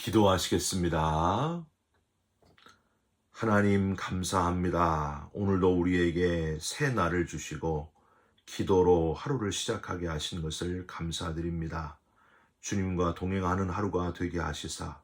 기도하시겠습니다. 하나님 감사합니다. 오늘도 우리에게 새 날을 주시고 기도로 하루를 시작하게 하신 것을 감사드립니다. 주님과 동행하는 하루가 되게 하시사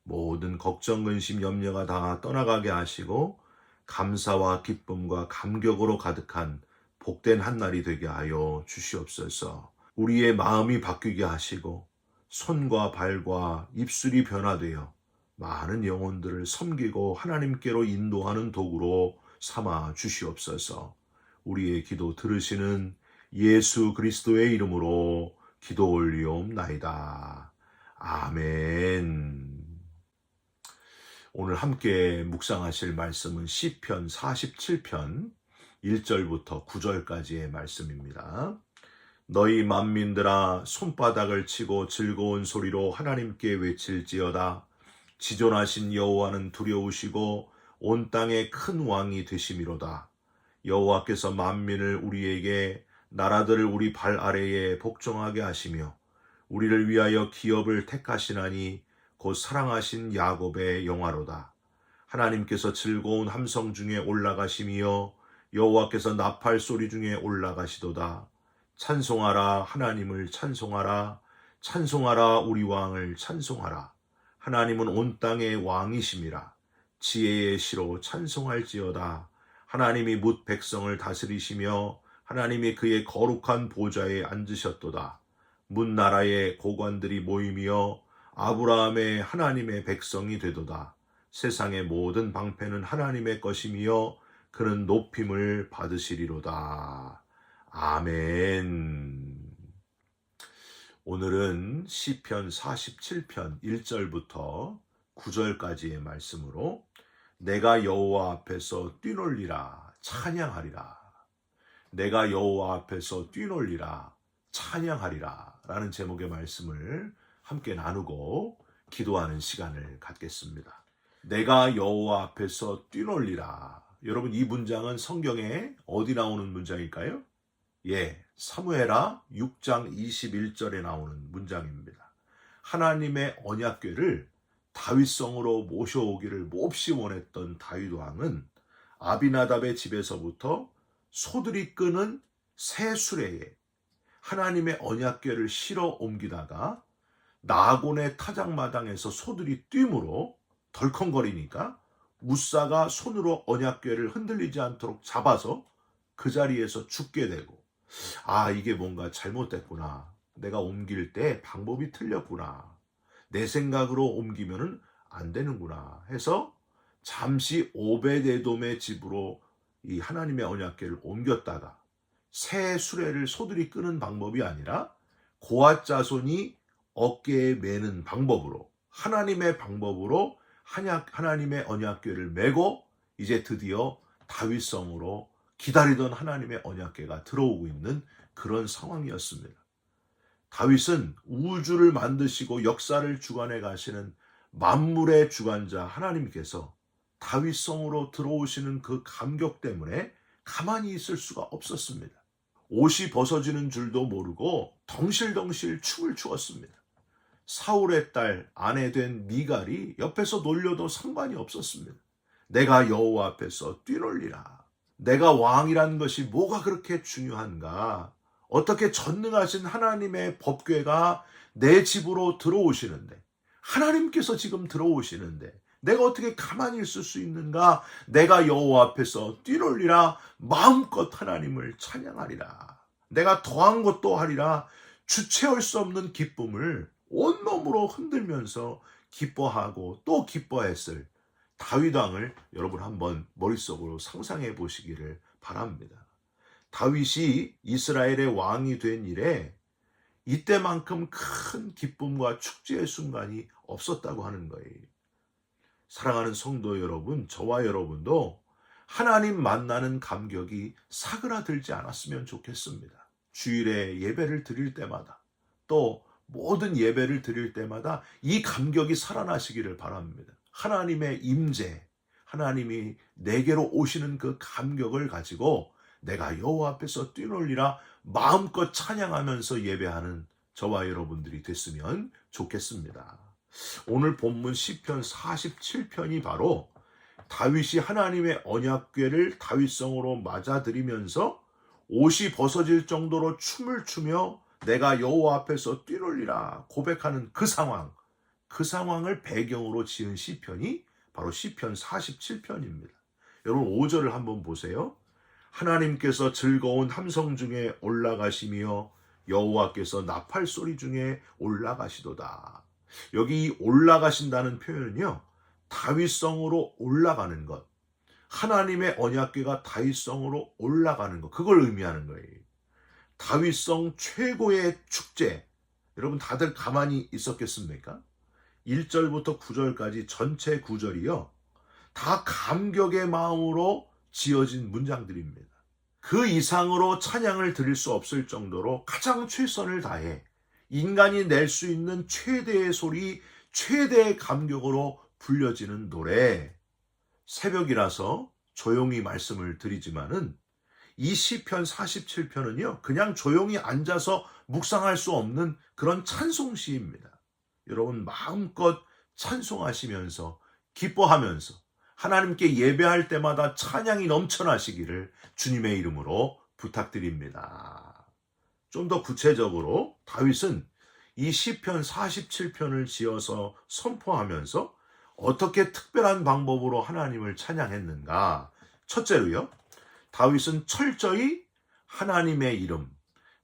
모든 걱정, 근심, 염려가 다 떠나가게 하시고 감사와 기쁨과 감격으로 가득한 복된 한 날이 되게 하여 주시옵소서. 우리의 마음이 바뀌게 하시고 손과 발과 입술이 변화되어 많은 영혼들을 섬기고 하나님께로 인도하는 도구로 삼아 주시옵소서. 우리의 기도 들으시는 예수 그리스도의 이름으로 기도 올리옵나이다. 아멘. 오늘 함께 묵상하실 말씀은 시편 47편 1절부터 9절까지의 말씀입니다. 너희 만민들아 손바닥을 치고 즐거운 소리로 하나님께 외칠지어다. 지존하신 여호와는 두려우시고 온 땅의 큰 왕이 되심이로다. 여호와께서 만민을 우리에게 나라들을 우리 발 아래에 복종하게 하시며 우리를 위하여 기업을 택하시나니 곧 사랑하신 야곱의 영화로다. 하나님께서 즐거운 함성 중에 올라가시며 여호와께서 나팔 소리 중에 올라가시도다. 찬송하라 하나님을 찬송하라. 찬송하라 우리 왕을 찬송하라. 하나님은 온 땅의 왕이심이라. 지혜의 시로 찬송할지어다. 하나님이 뭇 백성을 다스리시며 하나님이 그의 거룩한 보좌에 앉으셨도다. 뭇 나라의 고관들이 모이며 아브라함의 하나님의 백성이 되도다. 세상의 모든 방패는 하나님의 것이며 그는 높임을 받으시리로다. 아멘. 오늘은 시편 47편 1절부터 9절까지의 말씀으로 내가 여호와 앞에서 뛰놀리라 찬양하리라. 내가 여호와 앞에서 뛰놀리라 찬양하리라 라는 제목의 말씀을 함께 나누고 기도하는 시간을 갖겠습니다. 내가 여호와 앞에서 뛰놀리라. 여러분, 이 문장은 성경에 어디 나오는 문장일까요? 사무엘하 6장 21절에 나오는 문장입니다. 하나님의 언약궤를 다윗성으로 모셔오기를 몹시 원했던 다윗 왕은 아비나답의 집에서부터 소들이 끄는 새 수레에 하나님의 언약궤를 실어 옮기다가 나곤의 타작마당에서 소들이 뛰므로 덜컹거리니까 무사가 손으로 언약궤를 흔들리지 않도록 잡아서 그 자리에서 죽게 되고, 이게 뭔가 잘못됐구나. 내가 옮길 때 방법이 틀렸구나. 내 생각으로 옮기면은 안 되는구나 해서 잠시 오베데돔의 집으로 이 하나님의 언약궤를 옮겼다가 새 수레를 소들이 끄는 방법이 아니라 고앗 자손이 어깨에 매는 방법으로, 하나님의 방법으로 하나님의 언약궤를 메고 이제 드디어 다윗성으로 기다리던 하나님의 언약궤가 들어오고 있는 그런 상황이었습니다. 다윗은 우주를 만드시고 역사를 주관해 가시는 만물의 주관자 하나님께서 다윗성으로 들어오시는 그 감격 때문에 가만히 있을 수가 없었습니다. 옷이 벗어지는 줄도 모르고 덩실덩실 춤을 추었습니다. 사울의 딸 아내 된 미갈이 옆에서 놀려도 상관이 없었습니다. 내가 여호와 앞에서 뛰놀리라. 내가 왕이란 것이 뭐가 그렇게 중요한가? 어떻게 전능하신 하나님의 법궤가 내 집으로 들어오시는데, 하나님께서 지금 들어오시는데 내가 어떻게 가만히 있을 수 있는가? 내가 여호와 앞에서 뛰놀리라. 마음껏 하나님을 찬양하리라. 내가 더한 것도 하리라. 주체할 수 없는 기쁨을 온몸으로 흔들면서 기뻐하고 또 기뻐했을 다윗 왕을 여러분 한번 머릿속으로 상상해 보시기를 바랍니다. 다윗이 이스라엘의 왕이 된 이래 이때만큼 큰 기쁨과 축제의 순간이 없었다고 하는 거예요. 사랑하는 성도 여러분, 저와 여러분도 하나님 만나는 감격이 사그라들지 않았으면 좋겠습니다. 주일에 예배를 드릴 때마다, 또 모든 예배를 드릴 때마다 이 감격이 살아나시기를 바랍니다. 하나님의 임재, 하나님이 내게로 오시는 그 감격을 가지고 내가 여호와 앞에서 뛰놀리라 마음껏 찬양하면서 예배하는 저와 여러분들이 됐으면 좋겠습니다. 오늘 본문 시편 47편이 바로 다윗이 하나님의 언약궤를 다윗성으로 맞아들이면서 옷이 벗어질 정도로 춤을 추며 내가 여호와 앞에서 뛰놀리라 고백하는 그 상황을 배경으로 지은 시편이 바로 시편 47편입니다. 여러분 5절을 한번 보세요. 하나님께서 즐거운 함성 중에 올라가시며 여호와께서 나팔 소리 중에 올라가시도다. 여기 이 올라가신다는 표현은요, 다윗성으로 올라가는 것, 하나님의 언약궤가 다윗성으로 올라가는 것, 그걸 의미하는 거예요. 다윗성 최고의 축제. 여러분 다들 가만히 있었겠습니까? 1절부터 9절까지 전체 9절이요, 다 감격의 마음으로 지어진 문장들입니다. 그 이상으로 찬양을 드릴 수 없을 정도로 가장 최선을 다해 인간이 낼 수 있는 최대의 소리, 최대의 감격으로 불려지는 노래. 새벽이라서 조용히 말씀을 드리지만은 이 시편 47편은요, 그냥 조용히 앉아서 묵상할 수 없는 그런 찬송시입니다. 여러분 마음껏 찬송하시면서 기뻐하면서 하나님께 예배할 때마다 찬양이 넘쳐나시기를 주님의 이름으로 부탁드립니다. 좀 더 구체적으로 다윗은 이 시편 47편을 지어서 선포하면서 어떻게 특별한 방법으로 하나님을 찬양했는가? 첫째로요, 다윗은 철저히 하나님의 이름,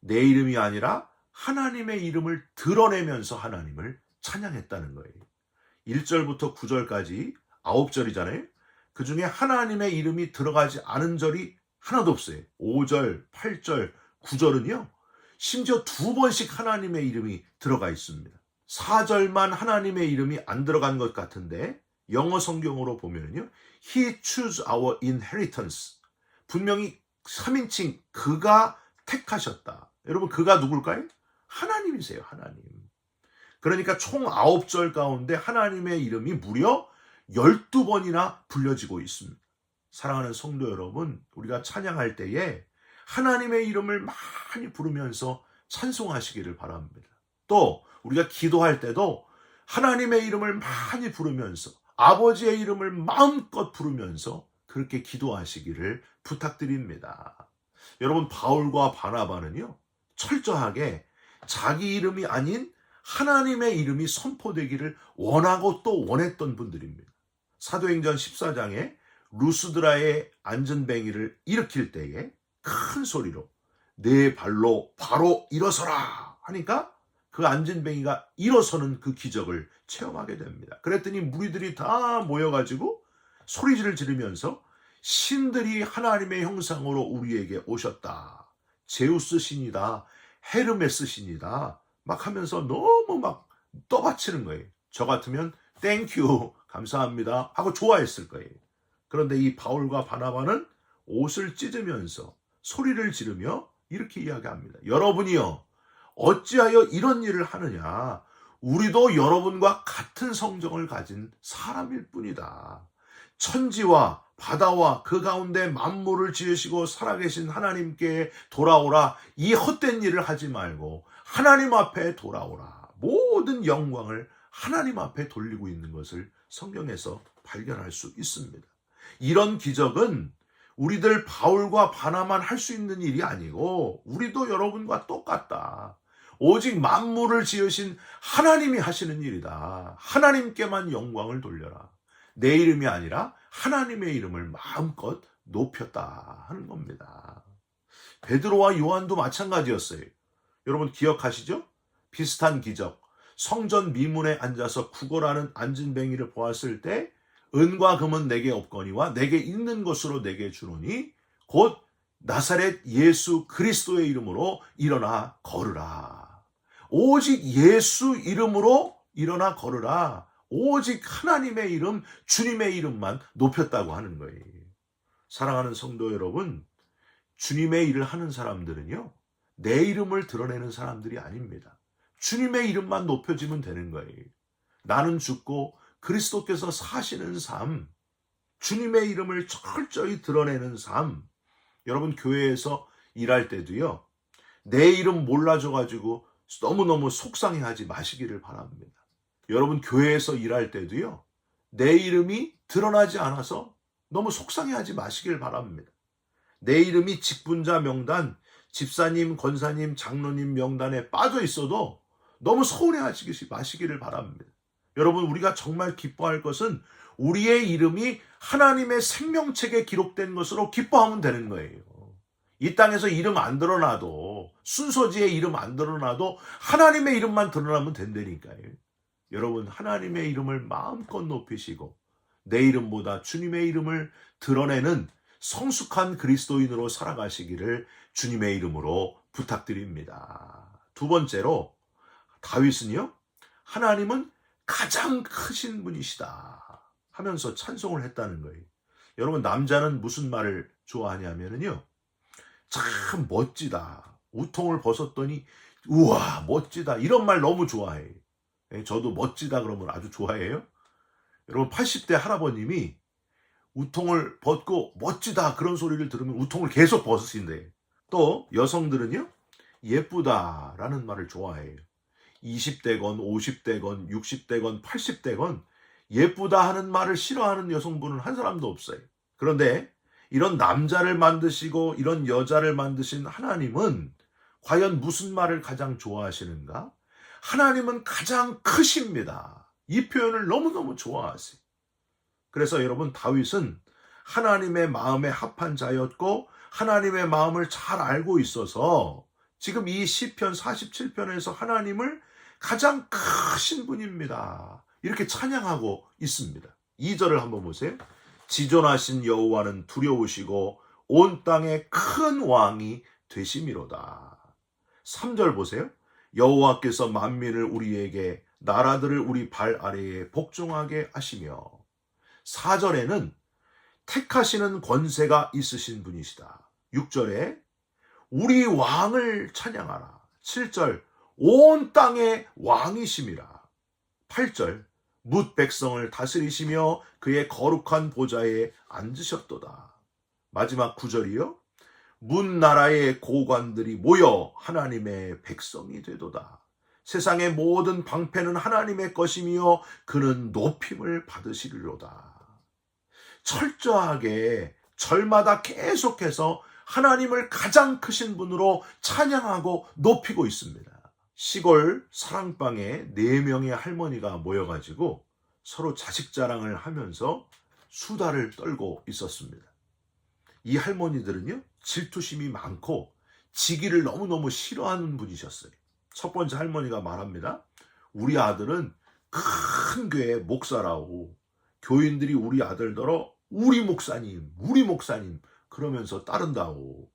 내 이름이 아니라 하나님의 이름을 드러내면서 하나님을 찬양했다는 거예요. 1절부터 9절까지 9절이잖아요. 그 중에 하나님의 이름이 들어가지 않은 절이 하나도 없어요. 5절, 8절, 9절은요. 심지어 2번씩 하나님의 이름이 들어가 있습니다. 4절만 하나님의 이름이 안 들어간 것 같은데 영어 성경으로 보면요, He chose our inheritance. 분명히 3인칭 그가 택하셨다. 여러분 그가 누굴까요? 하나님이세요. 하나님. 그러니까 총 9절 가운데 하나님의 이름이 무려 12번이나 불려지고 있습니다. 사랑하는 성도 여러분, 우리가 찬양할 때에 하나님의 이름을 많이 부르면서 찬송하시기를 바랍니다. 또 우리가 기도할 때도 하나님의 이름을 많이 부르면서 아버지의 이름을 마음껏 부르면서 그렇게 기도하시기를 부탁드립니다. 여러분 바울과 바나바는요, 철저하게 자기 이름이 아닌 하나님의 이름이 선포되기를 원하고 또 원했던 분들입니다. 사도행전 14장에 루스드라의 안전뱅이를 일으킬 때에 큰 소리로 내 발로 바로 일어서라 하니까 그 안전뱅이가 일어서는 그 기적을 체험하게 됩니다. 그랬더니 무리들이 다 모여가지고 소리를 지르면서 신들이 하나님의 형상으로 우리에게 오셨다. 제우스 신이다. 헤르메스 신이다. 막 하면서 너무 막 떠받치는 거예요. 저 같으면 땡큐 감사합니다 하고 좋아했을 거예요. 그런데 이 바울과 바나바는 옷을 찢으면서 소리를 지르며 이렇게 이야기합니다. 여러분이요, 어찌하여 이런 일을 하느냐? 우리도 여러분과 같은 성정을 가진 사람일 뿐이다. 천지와 바다와 그 가운데 만물을 지으시고 살아계신 하나님께 돌아오라. 이 헛된 일을 하지 말고 하나님 앞에 돌아오라. 모든 영광을 하나님 앞에 돌리고 있는 것을 성경에서 발견할 수 있습니다. 이런 기적은 우리들 바울과 바나만 할 수 있는 일이 아니고 우리도 여러분과 똑같다. 오직 만물을 지으신 하나님이 하시는 일이다. 하나님께만 영광을 돌려라. 내 이름이 아니라 하나님의 이름을 마음껏 높였다 하는 겁니다. 베드로와 요한도 마찬가지였어요. 여러분 기억하시죠? 비슷한 기적. 성전 미문에 앉아서 구걸하는 안진뱅이를 보았을 때 은과 금은 내게 없거니와 내게 있는 것으로 내게 주노니 곧 나사렛 예수 그리스도의 이름으로 일어나 걸으라. 오직 예수 이름으로 일어나 걸으라. 오직 하나님의 이름, 주님의 이름만 높였다고 하는 거예요. 사랑하는 성도 여러분, 주님의 일을 하는 사람들은요, 내 이름을 드러내는 사람들이 아닙니다. 주님의 이름만 높여지면 되는 거예요. 나는 죽고 그리스도께서 사시는 삶, 주님의 이름을 철저히 드러내는 삶. 여러분 교회에서 일할 때도요, 내 이름 몰라줘가지고 너무너무 속상해하지 마시기를 바랍니다. 여러분 교회에서 일할 때도요. 내 이름이 드러나지 않아서 너무 속상해하지 마시길 바랍니다. 내 이름이 직분자 명단, 집사님, 권사님, 장로님 명단에 빠져 있어도 너무 서운해하지 마시기를 바랍니다. 여러분 우리가 정말 기뻐할 것은 우리의 이름이 하나님의 생명책에 기록된 것으로 기뻐하면 되는 거예요. 이 땅에서 이름 안 드러나도, 순서지에 이름 안 드러나도 하나님의 이름만 드러나면 된다니까요. 여러분 하나님의 이름을 마음껏 높이시고 내 이름보다 주님의 이름을 드러내는 성숙한 그리스도인으로 살아가시기를 주님의 이름으로 부탁드립니다. 두 번째로 다윗은요, 하나님은 가장 크신 분이시다 하면서 찬송을 했다는 거예요. 여러분 남자는 무슨 말을 좋아하냐면요, 참 멋지다, 우통을 벗었더니 우와 멋지다, 이런 말 너무 좋아해요. 저도 멋지다 그러면 아주 좋아해요. 여러분 80대 할아버님이 우통을 벗고 멋지다 그런 소리를 들으면 우통을 계속 벗으신대요. 또 여성들은요, 예쁘다라는 말을 좋아해요. 20대건 50대건 60대건 80대건 예쁘다 하는 말을 싫어하는 여성분은 한 사람도 없어요. 그런데 이런 남자를 만드시고 이런 여자를 만드신 하나님은 과연 무슨 말을 가장 좋아하시는가? 하나님은 가장 크십니다. 이 표현을 너무너무 좋아하세요. 그래서 여러분 다윗은 하나님의 마음에 합한 자였고 하나님의 마음을 잘 알고 있어서 지금 이 시편 47편에서 하나님을 가장 크신 분입니다, 이렇게 찬양하고 있습니다. 2절을 한번 보세요. 지존하신 여호와는 두려우시고 온 땅에 큰 왕이 되심이로다. 3절 보세요. 여호와께서 만민을 우리에게, 나라들을 우리 발 아래에 복종하게 하시며. 4절에는 택하시는 권세가 있으신 분이시다. 6절에 우리 왕을 찬양하라. 7절 온 땅의 왕이심이라. 8절 뭇 백성을 다스리시며 그의 거룩한 보좌에 앉으셨도다. 마지막 9절이요. 문 나라의 고관들이 모여 하나님의 백성이 되도다. 세상의 모든 방패는 하나님의 것이며 그는 높임을 받으시리로다. 철저하게 절마다 계속해서 하나님을 가장 크신 분으로 찬양하고 높이고 있습니다. 시골 사랑방에 4명의 할머니가 모여가지고 서로 자식 자랑을 하면서 수다를 떨고 있었습니다. 이 할머니들은요, 질투심이 많고 지기를 너무너무 싫어하는 분이셨어요. 첫 번째 할머니가 말합니다. 우리 아들은 큰 교회 목사라고, 교인들이 우리 아들더러 우리 목사님 그러면서 따른다고.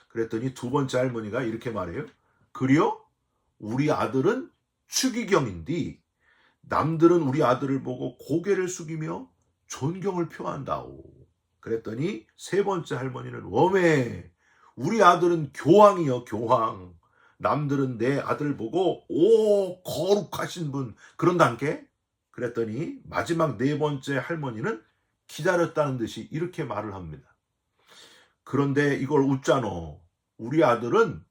그랬더니 두 번째 할머니가 이렇게 말해요. 그래요? 우리 아들은 추기경인데 남들은 우리 아들을 보고 고개를 숙이며 존경을 표한다고. 그랬더니 세 번째 할머니는 웜에 우리 아들은 교황이요, 교황. 남들은 내 아들 보고 오 거룩하신 분 그런단께. 그랬더니 마지막 네 번째 할머니는 기다렸다는 듯이 이렇게 말을 합니다. 그런데 이걸 웃잖아. 우리 아들은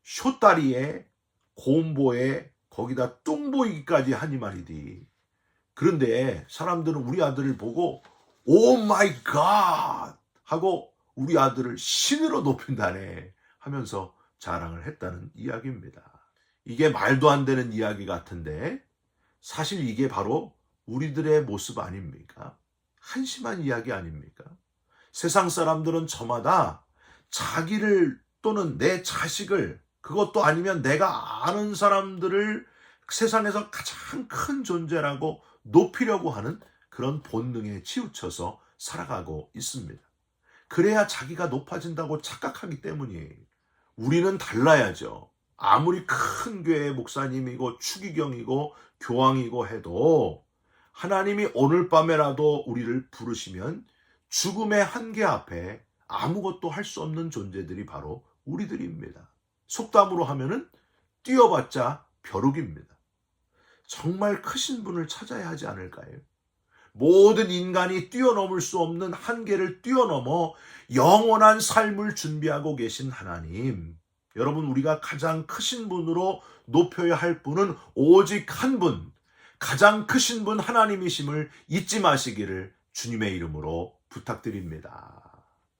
쇼다리에 곰보에 거기다 뚱 보이기까지 하니 말이디. 그런데 사람들은 우리 아들을 보고 오 마이 갓 하고 우리 아들을 신으로 높인다네 하면서 자랑을 했다는 이야기입니다. 이게 말도 안 되는 이야기 같은데 사실 이게 바로 우리들의 모습 아닙니까? 한심한 이야기 아닙니까? 세상 사람들은 저마다 자기를 또는 내 자식을, 그것도 아니면 내가 아는 사람들을 세상에서 가장 큰 존재라고 높이려고 하는 그런 본능에 치우쳐서 살아가고 있습니다. 그래야 자기가 높아진다고 착각하기 때문이에요. 우리는 달라야죠. 아무리 큰 교회의 목사님이고 추기경이고 교황이고 해도 하나님이 오늘 밤에라도 우리를 부르시면 죽음의 한계 앞에 아무것도 할 수 없는 존재들이 바로 우리들입니다. 속담으로 하면은 뛰어봤자 벼룩입니다. 정말 크신 분을 찾아야 하지 않을까요? 모든 인간이 뛰어넘을 수 없는 한계를 뛰어넘어 영원한 삶을 준비하고 계신 하나님. 여러분, 우리가 가장 크신 분으로 높여야 할 분은 오직 한 분, 가장 크신 분 하나님이심을 잊지 마시기를 주님의 이름으로 부탁드립니다.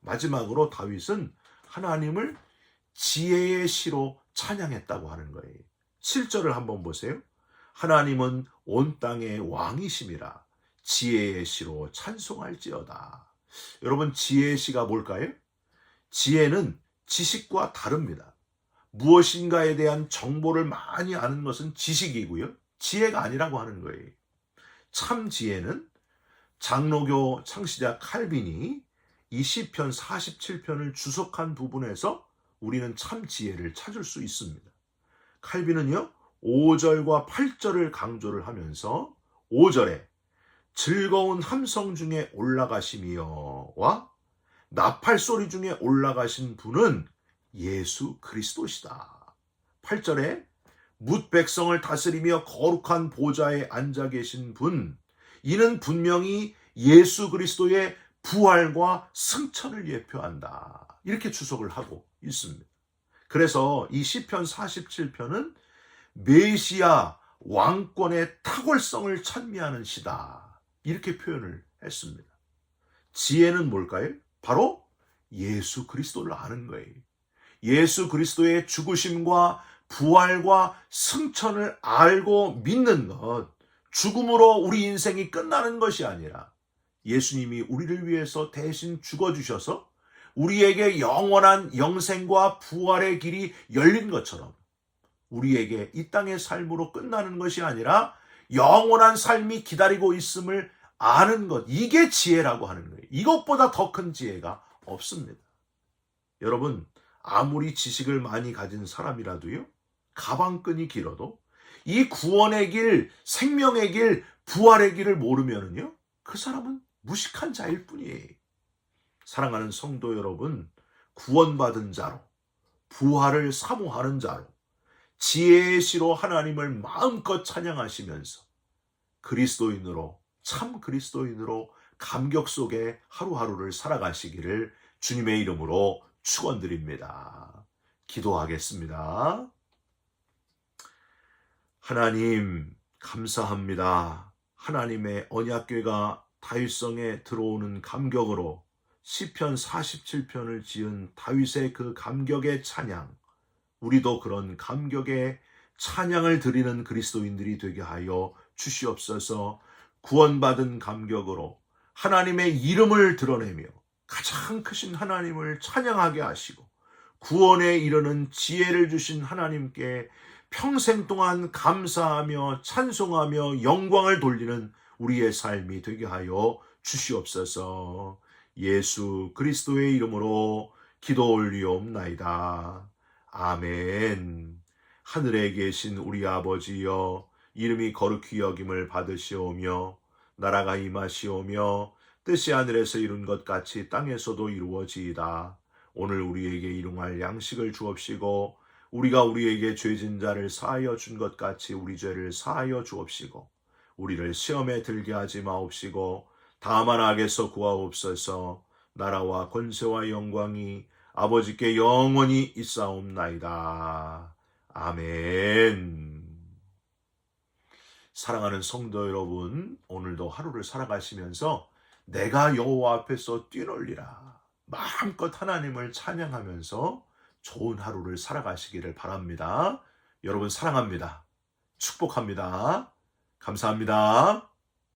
마지막으로 다윗은 하나님을 지혜의 시로 찬양했다고 하는 거예요. 7절을 한번 보세요. 하나님은 온 땅의 왕이심이라 지혜의 시로 찬송할지어다. 여러분, 지혜의 시가 뭘까요? 지혜는 지식과 다릅니다. 무엇인가에 대한 정보를 많이 아는 것은 지식이고요, 지혜가 아니라고 하는 거예요. 참 지혜는 장로교 창시자 칼빈이 이 시편 47편을 주석한 부분에서 우리는 참 지혜를 찾을 수 있습니다. 칼빈은요, 5절과 8절을 강조를 하면서 5절에 즐거운 함성 중에 올라가심이여와 나팔 소리 중에 올라가신 분은 예수 그리스도시다. 8절에 뭇 백성을 다스리며 거룩한 보좌에 앉아 계신 분, 이는 분명히 예수 그리스도의 부활과 승천을 예표한다. 이렇게 주석을 하고 있습니다. 그래서 이 시편 47편은 메시아 왕권의 탁월성을 찬미하는 시다. 이렇게 표현을 했습니다. 지혜는 뭘까요? 바로 예수 그리스도를 아는 거예요. 예수 그리스도의 죽으심과 부활과 승천을 알고 믿는 것, 죽음으로 우리 인생이 끝나는 것이 아니라 예수님이 우리를 위해서 대신 죽어주셔서 우리에게 영원한 영생과 부활의 길이 열린 것처럼 우리에게 이 땅의 삶으로 끝나는 것이 아니라 영원한 삶이 기다리고 있음을 아는 것, 이게 지혜라고 하는 거예요. 이것보다 더 큰 지혜가 없습니다. 여러분, 아무리 지식을 많이 가진 사람이라도요, 가방끈이 길어도 이 구원의 길, 생명의 길, 부활의 길을 모르면은요, 그 사람은 무식한 자일 뿐이에요. 사랑하는 성도 여러분, 구원받은 자로, 부활을 사모하는 자로, 지혜의 시로 하나님을 마음껏 찬양하시면서 그리스도인으로, 참 그리스도인으로 감격 속에 하루하루를 살아가시기를 주님의 이름으로 축원드립니다. 기도하겠습니다. 하나님, 감사합니다. 하나님의 언약궤가 다윗성에 들어오는 감격으로 시편 47편을 지은 다윗의 그 감격의 찬양, 우리도 그런 감격의 찬양을 드리는 그리스도인들이 되게 하여 주시옵소서. 구원받은 감격으로 하나님의 이름을 드러내며 가장 크신 하나님을 찬양하게 하시고 구원에 이르는 지혜를 주신 하나님께 평생 동안 감사하며 찬송하며 영광을 돌리는 우리의 삶이 되게 하여 주시옵소서. 예수 그리스도의 이름으로 기도 올리옵나이다. 아멘. 하늘에 계신 우리 아버지여, 이름이 거룩히 여김을 받으시오며 나라가 임하시오며 뜻이 하늘에서 이룬 것 같이 땅에서도 이루어지이다. 오늘 우리에게 일용할 양식을 주옵시고 우리가 우리에게 죄진 자를 사하여 준 것 같이 우리 죄를 사하여 주옵시고 우리를 시험에 들게 하지 마옵시고 다만 악에서 구하옵소서. 나라와 권세와 영광이 아버지께 영원히 있사옵나이다. 아멘. 사랑하는 성도 여러분, 오늘도 하루를 살아가시면서 내가 여호와 앞에서 뛰놀리라, 마음껏 하나님을 찬양하면서 좋은 하루를 살아가시기를 바랍니다. 여러분 사랑합니다. 축복합니다. 감사합니다.